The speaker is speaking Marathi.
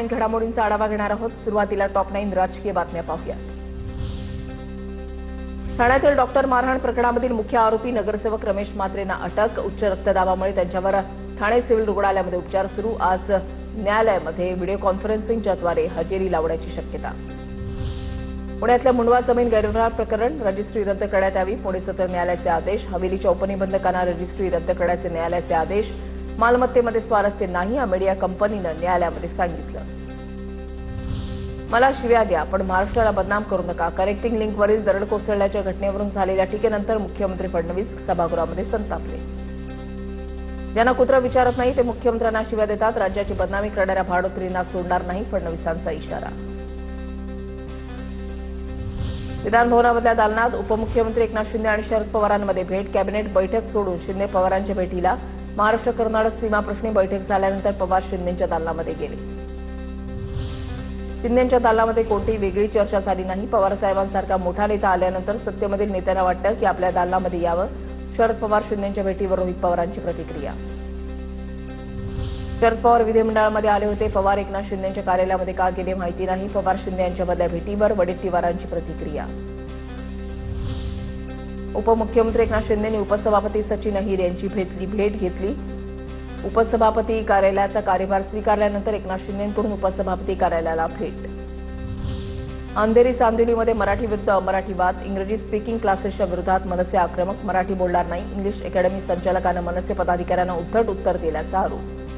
घडामोडींचा आढावा घेणार आहोत। सुरुवातीला टॉप 9 राजकीय बातम्या पाहूया। ठाण्यातील डॉक्टर मारहाण प्रकरणामधील मुख्य आरोपी नगरसेवक रमेश म्हात्रेंना अटक। उच्च रक्तदाबामुळे त्यांच्यावर ठाणे सिव्हिल रुग्णालयामध्ये उपचार सुरू। आज न्यायालयामध्ये व्हिडिओ कॉन्फरन्सिंगच्याद्वारे हजेरी लावण्याची शक्यता। पुण्यातल्या मुंडवा जमीन गैरव्यवहार प्रकरण रजिस्ट्री रद्द करण्यात यावी। पुणे सत्र न्यायालयाचे आदेश। हवेलीच्या उपनिबंधकांना रजिस्ट्री रद्द करण्याचे न्यायालयाचे आदेश। मालमत्तेमध्ये स्वारस्य नाही, मीडिया कंपनीनं न्यायालयामध्ये सांगितलं। मला शिव्या द्या पण महाराष्ट्राला बदनाम करू नका। कनेक्टिंग लिंकवरील दरड कोसळल्याच्या घटनेवरून झालेल्या टीकेनंतर मुख्यमंत्री फडणवीस सभागृहामध्ये संतापले। ज्यांना कुत्र विचारत नाही ते मुख्यमंत्र्यांना शिव्या देतात। राज्याची बदनामी करणाऱ्या भाडोत्रींना सोडणार नाही, फडणवीसांचा इशारा। विधानभवनामधल्या दालनात उपमुख्यमंत्री एकनाथ शिंदे आणि शरद पवारांमध्ये भेट। कॅबिनेट बैठक सोडून शिंदे पवारांच्या भेटीला। महाराष्ट्र कर्नाटक सीमा प्रश्नी बैठक झाल्यानंतर पवार शिंदेंच्या दालनामध्ये गेले। शिंदेंच्या दालनामध्ये कोणतीही वेगळी चर्चा झाली नाही। पवार साहेबांसारखा मोठा नेता आल्यानंतर सत्तेमधील नेत्यांना वाटतं की आपल्या दालनामध्ये यावं। शरद पवार शिंदेंच्या भेटीवर रोहित पवारांची प्रतिक्रिया। शरद पवार विधिमंडळामध्ये आले होते। पवार एकनाथ शिंदेंच्या कार्यालयामध्ये का गेले माहिती नाही। पवार शिंदे यांच्यामधल्या भेटीवर वडेट्टीवारांची प्रतिक्रिया। उपमुख्यमंत्री एकनाथ शिंदेंनी उपसभापती सचिन अहिर यांची भेट घेतली। उपसभापती कार्यालयाचा कार्यभार स्वीकारल्यानंतर एकनाथ शिंदेंकडून उपसभापती कार्यालयाला भेट। अंधेरी चांदिवलीमध्ये मराठी विरुद्ध अमराठी वाद। इंग्रजी स्पीकिंग क्लासेसच्या विरोधात मनसे आक्रमक। मराठी बोलणार नाही, इंग्लिश अकॅडमी संचालकांना मनसे पदाधिकाऱ्यांना उद्धट उत्तर दिल्याचा आरोप।